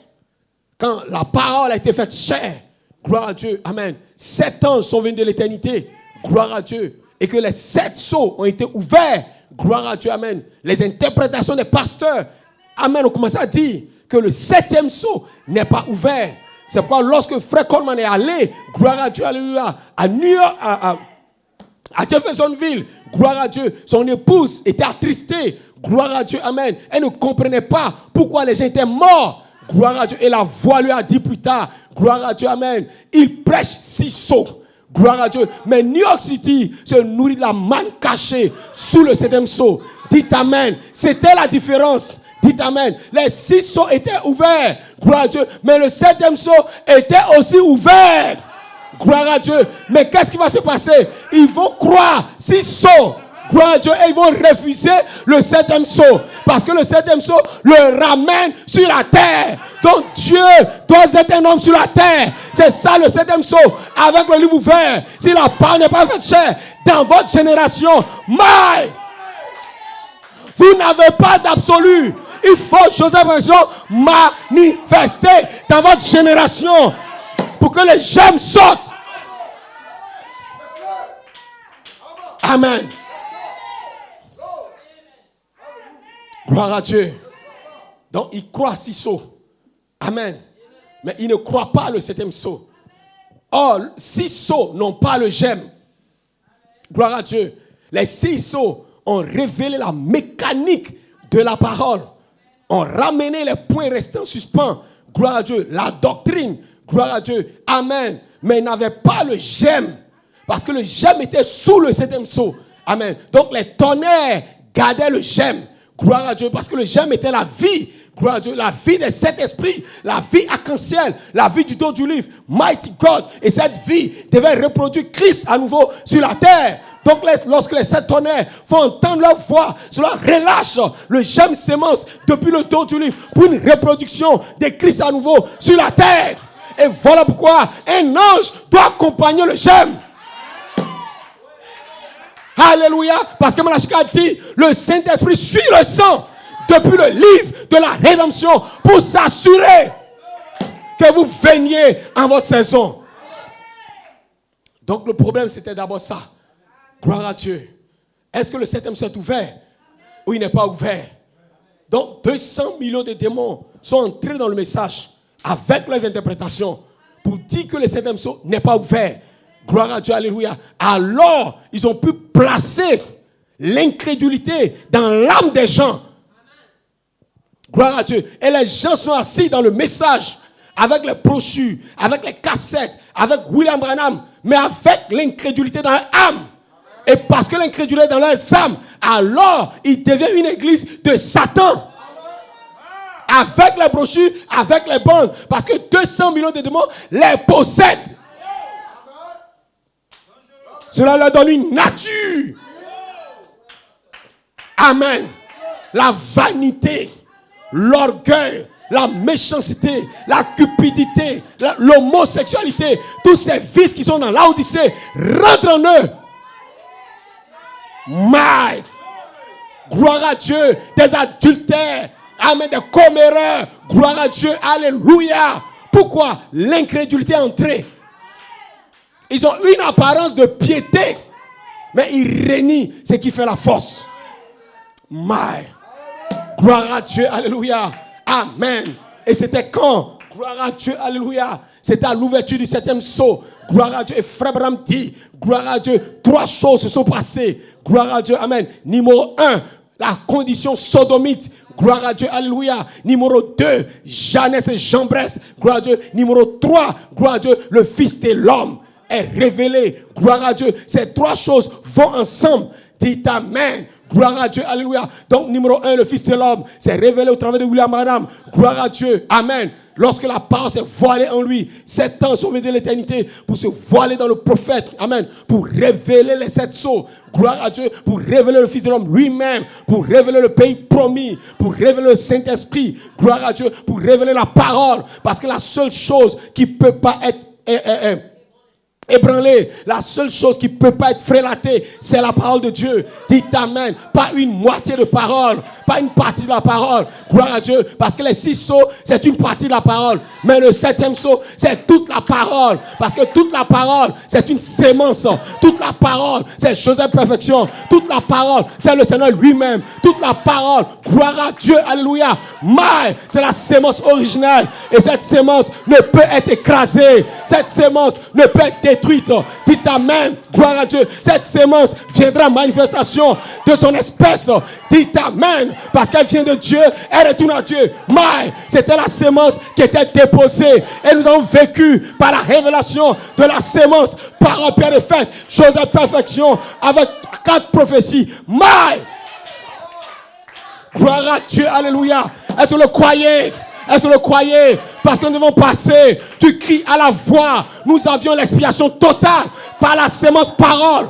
Speaker 1: quand la parole a été faite chair? Gloire à Dieu, amen. 7 anges sont venus de l'éternité, gloire à Dieu. Et que les 7 sceaux ont été ouverts, gloire à Dieu, amen. Les interprétations des pasteurs, amen, on commence à dire que le 7e sceau n'est pas ouvert. C'est pourquoi lorsque Frère Coleman est allé, gloire à Dieu, alléluia, à New York, à Jeffersonville, gloire à Dieu, son épouse était attristée, gloire à Dieu, amen. Elle ne comprenait pas pourquoi les gens étaient morts. Gloire à Dieu. Et la voix lui a dit plus tard, gloire à Dieu, amen. Il prêche 6 sceaux. Gloire à Dieu. Mais New York City se nourrit de la manne cachée sous le 7e sceau. Dites amen. C'était la différence. Dites amen. Les 6 sceaux étaient ouverts. Gloire à Dieu. Mais le 7e sceau était aussi ouvert. Gloire à Dieu. Mais qu'est-ce qui va se passer? Ils vont croire 6 sceaux. Gloire à Dieu. Et ils vont refuser le 7e sceau. Parce que le 7e sceau le ramène sur la terre. Donc Dieu doit être un homme sur la terre. C'est ça le 7e sceau. Avec le livre ouvert. Si la parole n'est pas faite chair dans votre génération, mais Vous n'avez pas d'absolu. Il faut, Joseph Perfection, manifester dans votre génération pour que les gemmes sortent. Amen. Gloire à Dieu. Donc, il croit 6 sceaux. Amen. Mais il ne croit pas le 7e sceau. Or, 6 sceaux n'ont pas le gemme. Gloire à Dieu. Les 6 sceaux ont révélé la mécanique de la parole. Ont ramené les points restants en suspens. Gloire à Dieu. La doctrine. Gloire à Dieu. Amen. Mais ils n'avaient pas le gemme. Parce que le gemme était sous le 7e sceau. Amen. Donc les tonnerres gardaient le gemme. Gloire à Dieu. Parce que le gemme était la vie. Gloire à Dieu. La vie des 7 esprits. La vie arc-en-ciel. La vie du dos du livre. Mighty God. Et cette vie devait reproduire Christ à nouveau sur la terre. Donc lorsque les 7 tonnerres font entendre leur voix, cela relâche le gemme sémence depuis le dos du livre pour une reproduction de Christ à nouveau sur la terre. Et voilà pourquoi un ange doit accompagner le gemme. Alléluia. Parce que Malachie dit, le Saint-Esprit suit le sang depuis le livre de la rédemption pour s'assurer que vous veniez en votre saison. Donc le problème c'était d'abord ça. Gloire à Dieu. Est-ce que le 7e sceau est ouvert ou il n'est pas ouvert? Donc 200 millions de démons sont entrés dans le message avec leurs interprétations pour dire que le 7e sceau n'est pas ouvert. Gloire à Dieu, alléluia. Alors, ils ont pu placer l'incrédulité dans l'âme des gens. Gloire à Dieu. Et les gens sont assis dans le message avec les brochures, avec les cassettes, avec William Branham, mais avec l'incrédulité dans leur âme. Et parce que l'incrédulité est dans leurs âmes, alors il devient une église de Satan. Avec les brochures, avec les bandes. Parce que 200 millions de démons les possèdent. Cela leur donne une nature. Amen. La vanité, l'orgueil, la méchanceté, la cupidité, l'homosexualité, tous ces vices qui sont dans l'Odyssée rentrent en eux. My, gloire à Dieu, des adultères, amen, des comméreurs, gloire à Dieu, alléluia. Pourquoi? L'incrédulité est entrée. Ils ont une apparence de piété, mais ils renient ce qui fait la force. My, gloire à Dieu, alléluia, amen. Et c'était quand? Gloire à Dieu, alléluia. C'était à l'ouverture du 7e sceau. Gloire à Dieu. Et Frère Branham dit, gloire à Dieu, 3 choses se sont passées. Gloire à Dieu, amen. Numéro 1, la condition sodomite. Gloire à Dieu, alléluia. Numéro 2, Jeannès et Jambres. Gloire à Dieu. Numéro 3, gloire à Dieu, le Fils de l'homme est révélé. Gloire à Dieu. Ces 3 choses vont ensemble. Dites amen. Gloire à Dieu, alléluia. Donc, numéro 1, le Fils de l'homme s'est révélé au travers de William Branham. Gloire à Dieu, amen. Lorsque la parole s'est voilée en lui, 7 ans sont venus de l'éternité pour se voiler dans le prophète, amen, pour révéler les 7 sceaux. Gloire à Dieu, pour révéler le Fils de l'homme lui-même, pour révéler le pays promis, pour révéler le Saint-Esprit. Gloire à Dieu, pour révéler la parole. Parce que la seule chose qui ne peut pas être ébranlé, la seule chose qui ne peut pas être frélatée, c'est la parole de Dieu. Dites amen. Pas une moitié de parole, pas une partie de la parole. Gloire à Dieu. Parce que les 6 sceaux, c'est une partie de la parole. Mais le 7e sceau, c'est toute la parole. Parce que toute la parole, c'est une sémence. Toute la parole, c'est Joseph Perfection. Toute la parole, c'est le Seigneur lui-même. Toute la parole, gloire à Dieu, alléluia. Mais c'est la sémence originale. Et cette sémence ne peut être écrasée. Cette sémence ne peut être détruite. Dites amen, gloire à Dieu. Cette sémence viendra en manifestation de son espèce. Dites amen, parce qu'elle vient de Dieu, elle retourne à Dieu. Mais c'était la sémence qui était déposée. Et nous avons vécu par la révélation de la sémence, par un Père de fête, Joseph Perfection, avec 4 prophéties. Mais, gloire à Dieu, alléluia. Est-ce que vous le croyez? Est-ce que vous le croyez? Parce que nous devons passer du cri à la voix. Nous avions l'expiation totale par la sémence parole.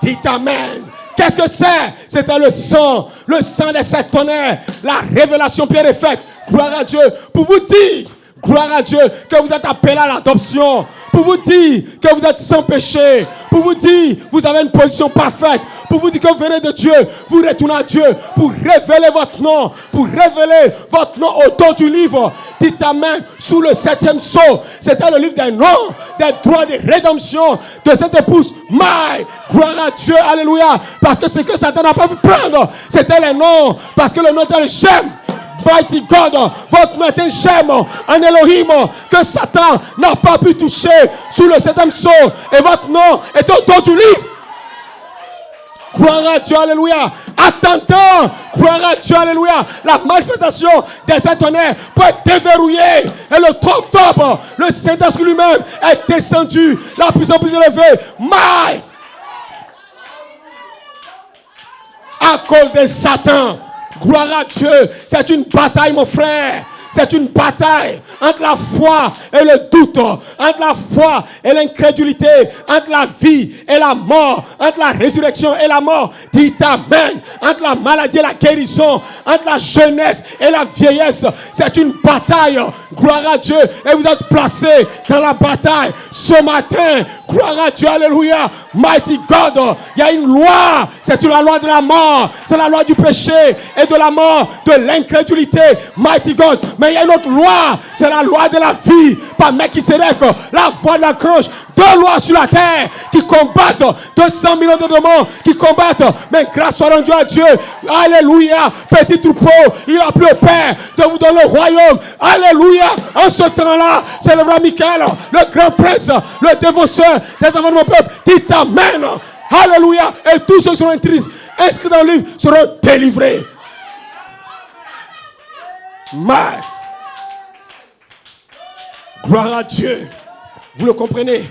Speaker 1: Dites amen. Qu'est-ce que c'est? C'était le sang des 7 tonnerres, la révélation Pierre est faite. Gloire à Dieu. Pour vous dire, gloire à Dieu, que vous êtes appelés à l'adoption. Pour vous dire que vous êtes sans péché. Pour vous dire, vous avez une position parfaite. pour vous dire que vous venez de Dieu, vous retournez à Dieu pour révéler votre nom, autour du livre. Dites Amen sous le 7e sceau. C'était le livre des noms, des droits de rédemption de cette épouse. Gloire à Dieu, alléluia. Parce que ce que Satan n'a pas pu prendre, c'était les noms. Parce que le nom était le Shem. Mighty God, votre nom est un Shem, un Elohim que Satan n'a pas pu toucher sous le 7e sceau. Et votre nom est autour du livre. Gloire à Dieu, alléluia. Attendant, gloire à Dieu, alléluia, la manifestation des étonnés peut être déverrouillée. Et le 3 octobre, le Saint-Esprit lui-même est descendu. La puissance plus élevée. À cause de Satan. Gloire à Dieu. C'est une bataille, mon frère. C'est une bataille entre la foi et le doute, entre la foi et l'incrédulité, entre la vie et la mort, entre la résurrection et la mort. Dites Amen. Entre la maladie et la guérison, entre la jeunesse et la vieillesse. C'est une bataille. Gloire à Dieu. Et vous êtes placés dans la bataille ce matin. Gloire à Dieu. Alléluia. Mighty God. Il y a une loi. C'est la loi de la mort. C'est la loi du péché et de la mort, de l'incrédulité. Mighty God. Mais il y a une autre loi. C'est la loi de la vie. Par Melchisédek, la voix de l'archange. 2 lois sur la terre qui combattent. 200 millions de démons qui combattent. Mais grâce soit rendue à Dieu. Alléluia. Petit troupeau. Il a plu au Père de vous donner le royaume. Alléluia. En ce temps-là, c'est le roi Michael, le grand prince, le défenseur des enfants de mon peuple. Dites Amen. Alléluia. Et tous ceux qui sont inscrits dans le livre seront délivrés. Gloire à Dieu. Vous le comprenez?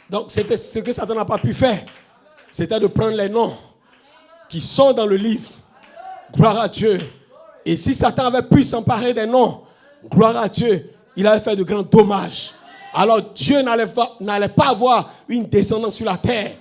Speaker 1: Donc c'était ce que Satan n'a pas pu faire. C'était de prendre les noms qui sont dans le livre. Gloire à Dieu. Et si Satan avait pu s'emparer des noms, gloire à Dieu, il avait fait de grands dommages. Alors Dieu n'allait pas avoir une descendance sur la terre.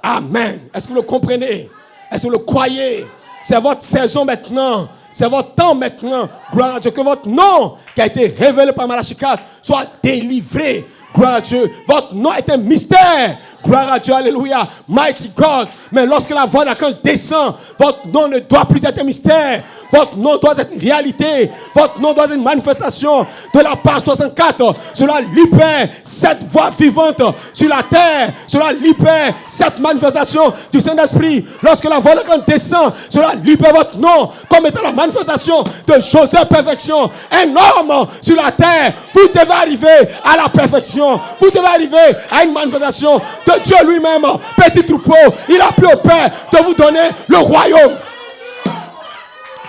Speaker 1: Amen. Est-ce que vous le comprenez? Est-ce que vous le croyez? C'est votre saison maintenant. C'est votre temps maintenant. Gloire à Dieu. Que votre nom qui a été révélé par Malachie 4 soit délivré. Gloire à Dieu. Votre nom est un mystère. Gloire à Dieu. Alléluia. Mighty God. Mais lorsque la voix d'Archange descend, votre nom ne doit plus être un mystère. Votre nom doit être une réalité. Votre nom doit être une manifestation de la page 64. Cela libère cette voix vivante sur la terre. Cela libère cette manifestation du Saint-Esprit. Lorsque la voix de Dieu descend, cela libère votre nom comme étant la manifestation de Joseph perfection. Un homme sur la terre. Vous devez arriver à la perfection. Vous devez arriver à une manifestation de Dieu lui-même. Petit troupeau, il a plu au Père de vous donner le royaume.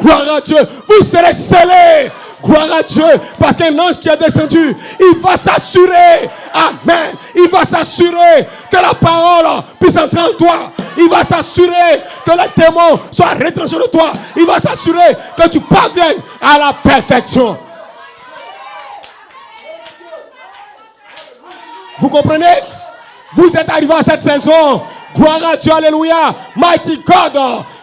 Speaker 1: Gloire à Dieu. Vous serez scellés. Gloire à Dieu. Parce qu'un ange qui est descendu, il va s'assurer. Amen. Il va s'assurer que la parole puisse entrer en toi. Il va s'assurer que les démons soient retranchés de toi. Il va s'assurer que tu parviennes à la perfection. Vous comprenez? Vous êtes arrivés à cette saison. Gloire à Dieu. Alléluia. Mighty God.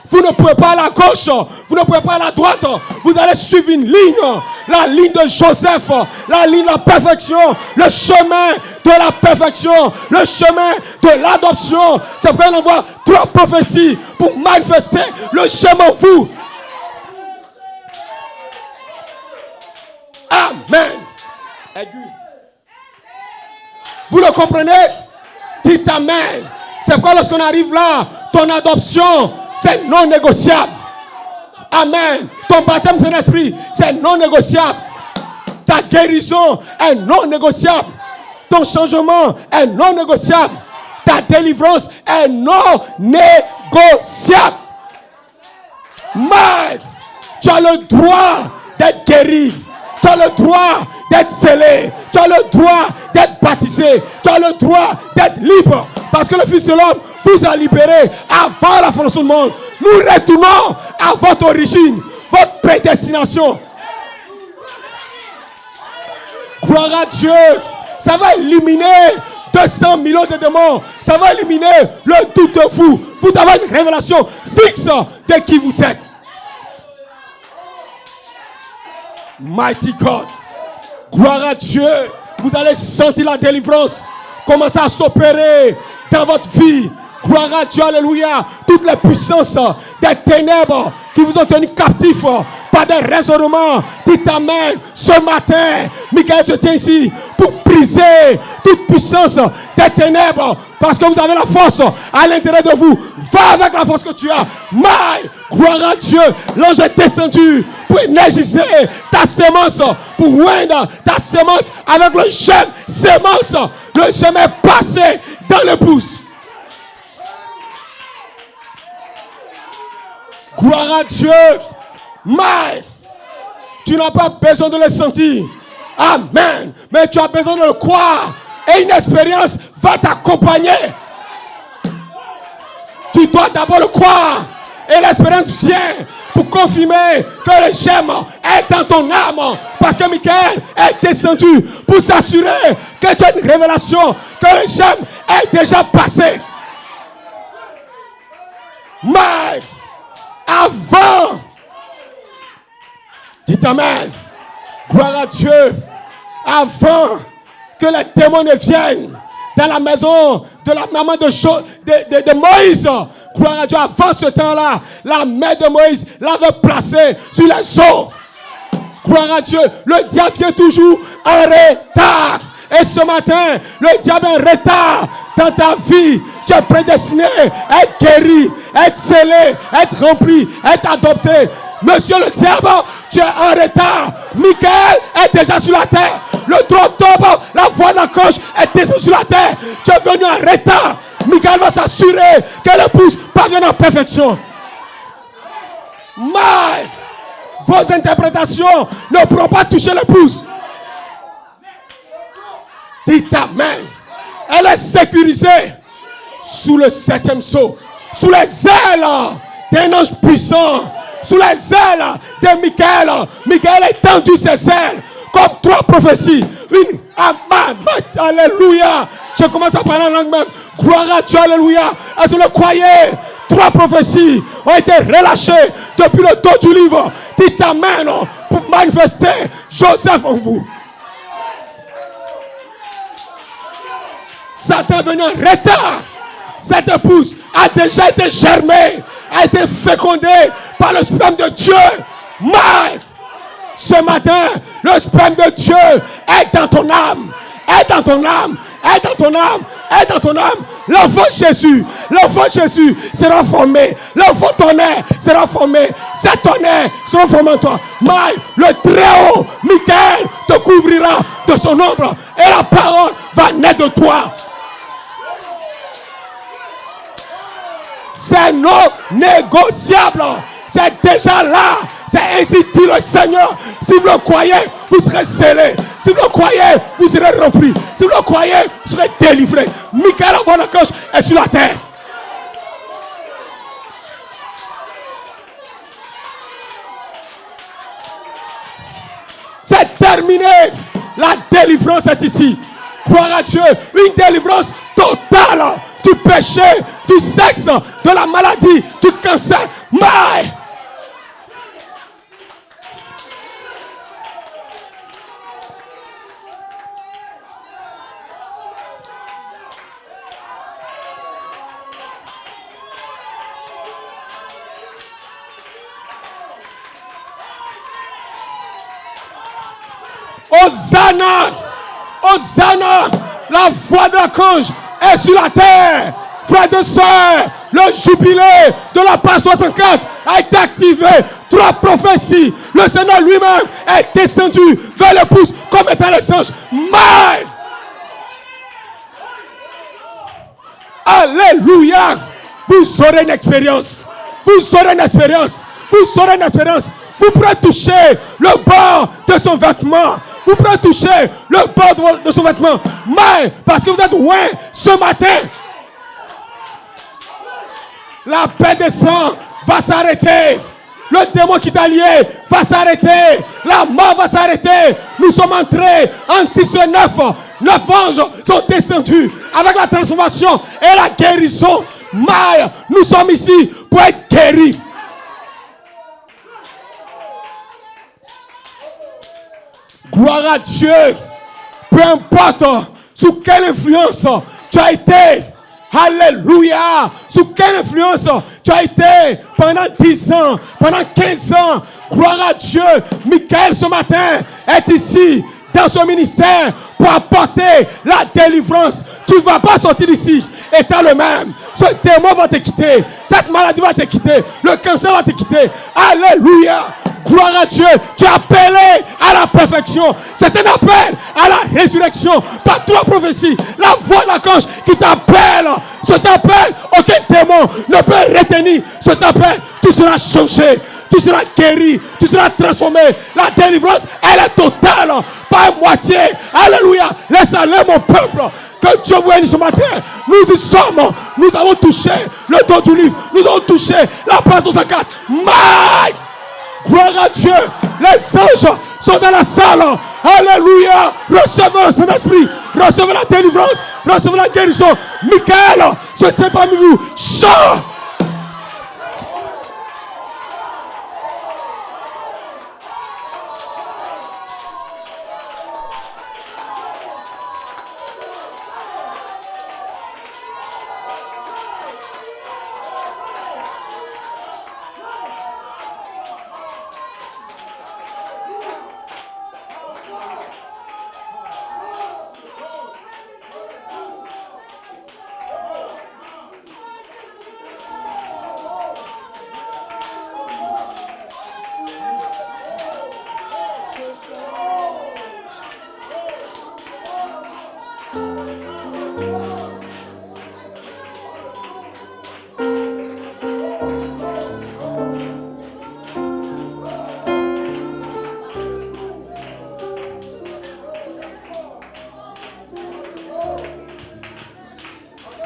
Speaker 1: Vous ne pouvez pas à la gauche, vous ne pouvez pas à la droite, vous allez suivre une ligne, la ligne de Joseph, la ligne de la perfection, le chemin de la perfection, le chemin de l'adoption. C'est pourquoi on envoie 3 prophéties pour manifester le chemin en vous. Amen. Vous le comprenez? Dites Amen. C'est pourquoi lorsqu'on arrive là, ton adoption, c'est non négociable. Amen. Ton baptême de l'esprit, c'est non négociable. Ta guérison est non négociable. Ton changement est non négociable. Ta délivrance est non négociable. Mais tu as le droit d'être guéri. Tu as le droit d'être scellé. Tu as le droit d'être baptisé. Tu as le droit d'être libre. Parce que le Fils de l'homme vous a libéré avant la fondation du monde. Nous retournons à votre origine, votre prédestination. Gloire à Dieu. Ça va éliminer 200 millions de démons. Ça va éliminer le doute de vous. Vous avez une révélation fixe de qui vous êtes. Mighty God. Gloire à Dieu. Vous allez sentir la délivrance commencer à s'opérer dans votre vie. Gloire à Dieu, alléluia. Toutes les puissances des ténèbres qui vous ont tenu captifs par des raisonnements, dites amen. Ce matin, Michael se tient ici pour briser toute puissance des ténèbres. Parce que vous avez la force à l'intérieur de vous. Va avec la force que tu as. Gloire à Dieu. L'ange est descendu pour énergiser ta sémence, pour oindre ta sémence avec le germe sémence. Le germe est passé dans l'épouse. Gloire à Dieu. Tu n'as pas besoin de le sentir. Amen. Mais tu as besoin de le croire. Et une expérience va t'accompagner. Tu dois d'abord le croire. Et l'expérience vient pour confirmer que le germe est dans ton âme. Parce que Michael est descendu pour s'assurer que tu as une révélation, que le germe est déjà passé. Mais avant, dites amen. Gloire à Dieu. Avant que les démons ne viennent dans la maison de la maman de Moïse. Gloire à Dieu. Avant ce temps-là, la mère de Moïse l'avait placé sur les eaux. Gloire à Dieu. Le diable vient toujours en retard. Et ce matin, le diable est en retard dans ta vie. Tu es prédestiné à être guéri, à être scellé, à être rempli, à être adopté. Monsieur le diable, tu es en retard. Michael est déjà sur la terre. Le 3 octobre, la voix de la cloche est descendue sur la terre. Tu es venu en retard. Michael va s'assurer que l'épouse parvienne en perfection. Mais vos interprétations ne pourront pas toucher l'épouse. Dites amen. Elle est sécurisée sous le 7e sceau, sous les ailes d'un ange puissant, sous les ailes de Michael. Michael a étendu ses ailes comme 3 prophéties. Une amen, alléluia. Je commence à parler en langue même. Gloire à Dieu, alléluia. Est-ce que vous le croyez? 3 prophéties ont été relâchées depuis le dos du livre. Dites amen pour manifester Joseph en vous. Satan est venu en retard. Cette épouse a déjà été germée, a été fécondée par le sperme de Dieu. Mais ce matin, le sperme de Dieu est dans ton âme. Est dans ton âme. Est dans ton âme. Est dans ton âme. L'enfant Jésus sera formé. L'enfant tonnerre sera formé. Cet tonnerre sera formé en toi. Mais le Très-Haut, Michael, te couvrira de son ombre. Et la parole va naître de toi. C'est non négociable. C'est déjà là. C'est ainsi dit le Seigneur. Si vous le croyez, vous serez scellés. Si vous le croyez, vous serez remplis. Si vous le croyez, vous serez délivrés. Michael, avant la cloche, est sur la terre. C'est terminé. La délivrance est ici. Gloire à Dieu. Une délivrance totale du péché, du sexe, de la maladie, du cancer. Mais Hosanna, Hosanna, la voix de l'archange est sur la terre. Frères et sœurs, le jubilé de la page 64 a été activé. 3 prophéties. Le Seigneur lui-même est descendu vers l'épouse comme étant le singe. Mais alléluia, vous aurez une expérience. Vous aurez une expérience. Vous aurez une expérience. Vous pourrez toucher le bord de son vêtement. Vous pourrez toucher le bord de son vêtement. Mais parce que vous êtes loin ce matin, la paix des sangs va s'arrêter. Le démon qui t'a lié va s'arrêter. La mort va s'arrêter. Nous sommes entrés en 6 et 9. 9 anges sont descendus avec la transformation et la guérison. Mais nous sommes ici pour être guéris. Gloire à Dieu. Peu importe sous quelle influence tu as été. Alléluia. Sous quelle influence tu as été pendant 10 ans, pendant 15 ans. Gloire à Dieu. Michael ce matin est ici dans son ministère pour apporter la délivrance. Tu ne vas pas sortir d'ici étant le même. Ce démon va te quitter. Cette maladie va te quitter. Le cancer va te quitter. Alléluia. Gloire à Dieu. Tu es appelé à la perfection. C'est un appel à la résurrection. Par toi prophétie. La voix de l'archange qui t'appelle. Cet appel, aucun démon ne peut retenir. Cet appel, tu seras changé. Tu seras guéri, tu seras transformé. La délivrance, elle est totale, pas moitié. Alléluia. Laisse aller mon peuple. Que Dieu vous bénisse ce matin. Nous y sommes. Nous avons touché le dos du livre. Nous avons touché la porte aux 4. Mike! Gloire à Dieu. Les anges sont dans la salle. Alléluia. Recevez le Saint-Esprit. Recevez la délivrance. Recevez la guérison. Michael se tient parmi vous. Chant.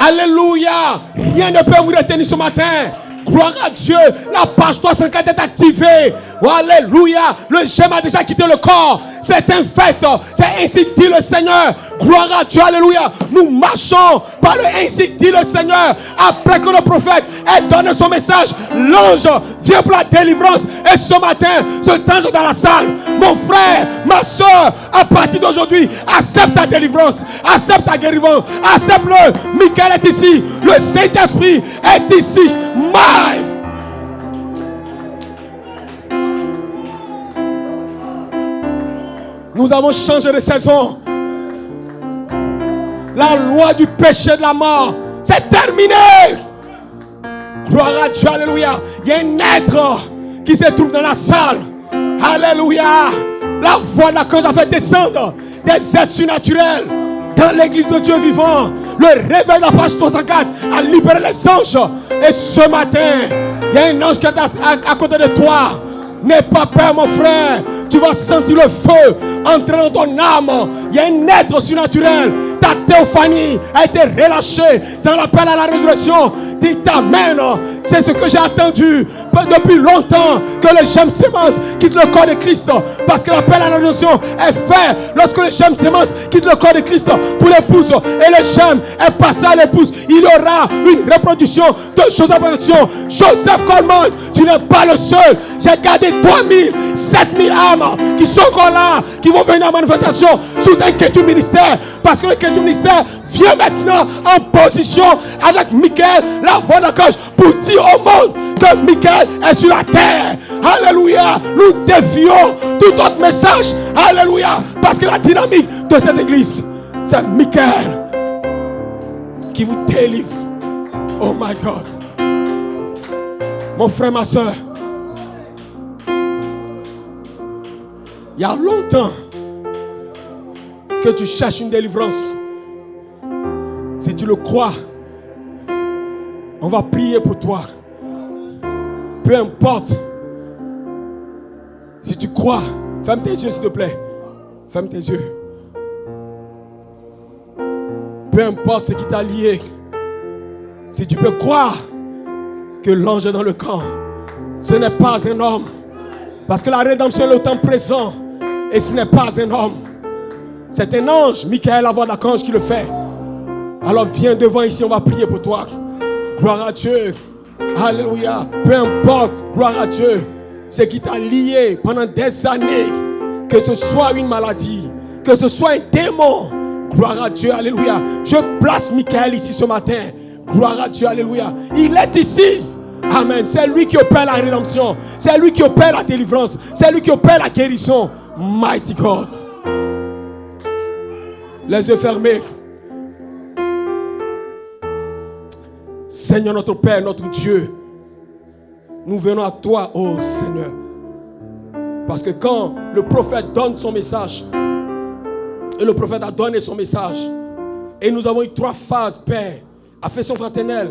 Speaker 1: Alléluia. Rien ne peut vous retenir ce matin. Gloire à Dieu. La page 304 est activée. Oh, alléluia. Le gemme a déjà quitté le corps. C'est un fait. C'est ainsi dit le Seigneur. Gloire à Dieu. Alléluia. Nous marchons par le ainsi dit le Seigneur. Après que le prophète ait donné son message, l'ange vient pour la délivrance. Et ce matin, cet ange est dans la salle. Mon frère, ma soeur, à partir d'aujourd'hui, accepte ta délivrance. Accepte ta guérison. Accepte-le. Michael est ici. Le Saint-Esprit est ici. Nous avons changé de saison. La loi du péché de la mort, c'est terminé. Gloire à Dieu, alléluia. Il y a un être qui se trouve dans la salle. Alléluia. La voix de l'archange a fait descendre des êtres surnaturels dans l'église de Dieu vivant. Le réveil de la page 304 a libéré les anges. Et ce matin, il y a un ange qui est à côté de toi. N'aie pas peur, mon frère. Tu vas sentir le feu entrer dans ton âme. Il y a un être surnaturel. Ta théophanie a été relâchée dans l'appel à la résurrection. Dis amen. C'est ce que j'ai attendu depuis longtemps, que le gemme sémence quitte le corps de Christ. Parce que l'appel à la résurrection est fait lorsque le gemme sémence quitte le corps de Christ pour l'épouse. Et le gemme est passé à l'épouse. Il y aura une reproduction de Joseph. Joseph Coleman, tu n'es pas le seul. J'ai gardé 3000, 7000 âmes qui sont encore là, qui vont venir en manifestation sous un quête ministère. Parce que le quête ministère vient maintenant en position avec Michael, la voix de l'archange, pour dire au monde que Michael est sur la terre. Alléluia. Nous défions tout autre message. Alléluia. Parce que la dynamique de cette église, c'est Michael qui vous délivre. Oh my God. Mon frère, ma soeur, il y a longtemps que tu cherches une délivrance. Si tu le crois, on va prier pour toi. Peu importe. Si tu crois, ferme tes yeux s'il te plaît. Ferme tes yeux. Peu importe ce qui t'a lié. Si tu peux croire que l'ange est dans le camp, ce n'est pas un homme. Parce que la rédemption est le temps présent. Et ce n'est pas un homme. C'est un ange, Michael, la voix de l'archange, qui le fait. Alors viens devant ici, on va prier pour toi. Gloire à Dieu. Alléluia. Peu importe, gloire à Dieu, ce qui t'a lié pendant des années, que ce soit une maladie, que ce soit un démon. Gloire à Dieu, alléluia. Je place Michael ici ce matin. Gloire à Dieu, alléluia. Il est ici. Amen. C'est lui qui opère la rédemption. C'est lui qui opère la délivrance. C'est lui qui opère la guérison. Mighty God. Les yeux fermés. Seigneur notre Père, notre Dieu, nous venons à toi, oh Seigneur. Parce que quand le prophète donne son message, et le prophète a donné son message, et nous avons eu 3 phases, Père: affection fraternelle,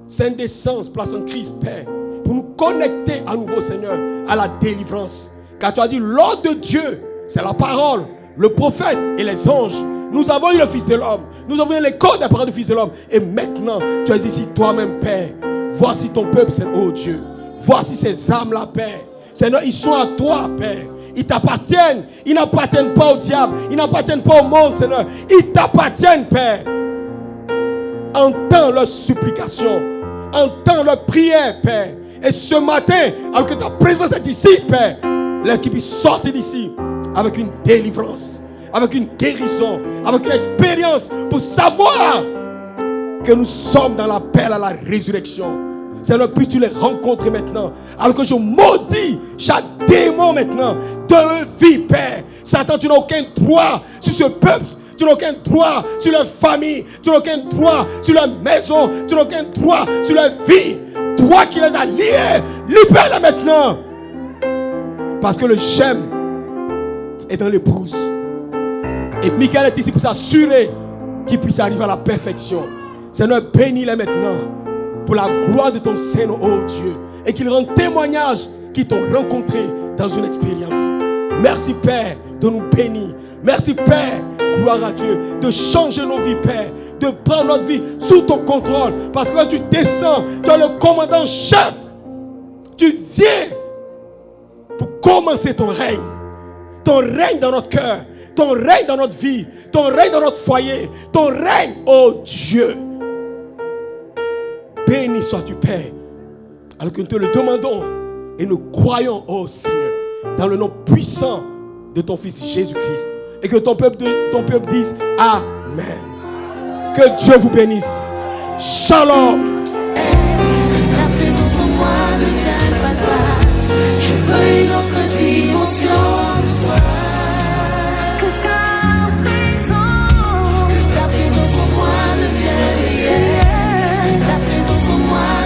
Speaker 1: sainte décence, place en Christ, Père, pour nous connecter à nouveau, Seigneur, à la délivrance. Car tu as dit, l'ordre de Dieu, c'est la parole, le prophète et les anges. Nous avons eu le Fils de l'homme, nous avons eu les corps des paroles du Fils de l'homme. Et maintenant, tu es ici toi-même, Père. Voici ton peuple, c'est oh Dieu. Voici ces âmes-là, Père. Seigneur, ils sont à toi, Père. Ils t'appartiennent. Ils n'appartiennent pas au diable. Ils n'appartiennent pas au monde, Seigneur. Ils t'appartiennent, Père. Entends leurs supplications. Entends leurs prières, Père. Et ce matin, alors que ta présence est ici, Père, laisse qu'ils puissent sortir d'ici avec une délivrance, avec une guérison, avec une expérience pour savoir que nous sommes dans l'appel à la résurrection. Seigneur, puisses-tu les rencontrer maintenant. Alors que je maudis chaque démon maintenant de leur vie, Père. Satan, tu n'as aucun droit sur ce peuple. Tu n'as aucun droit sur leur famille. Tu n'as aucun droit sur leur maison. Tu n'as aucun droit sur leur vie. Toi qui les as liés, libère-les maintenant. Parce que le gemme est dans les brouses. Et Michael est ici pour s'assurer qu'il puisse arriver à la perfection. Seigneur, bénis-les maintenant pour la gloire de ton Seigneur, oh Dieu. Et qu'ils rendent témoignage qu'ils t'ont rencontré dans une expérience. Merci, Père, de nous bénir. Merci, Père, gloire à Dieu, de changer nos vies, Père, de prendre notre vie sous ton contrôle. Parce que quand tu descends, tu es le commandant-chef. Tu viens pour commencer ton règne. Ton règne dans notre cœur. Ton règne dans notre vie. Ton règne dans notre foyer. Ton règne, oh Dieu. Béni sois-tu, Père. Alors que nous te le demandons et nous croyons, oh Seigneur, dans le nom puissant de ton Fils Jésus-Christ. Et que ton peuple dise Amen. Que Dieu vous bénisse. Shalom.
Speaker 2: Ta présence en moi ne vient pas. Je veux une autre dimension.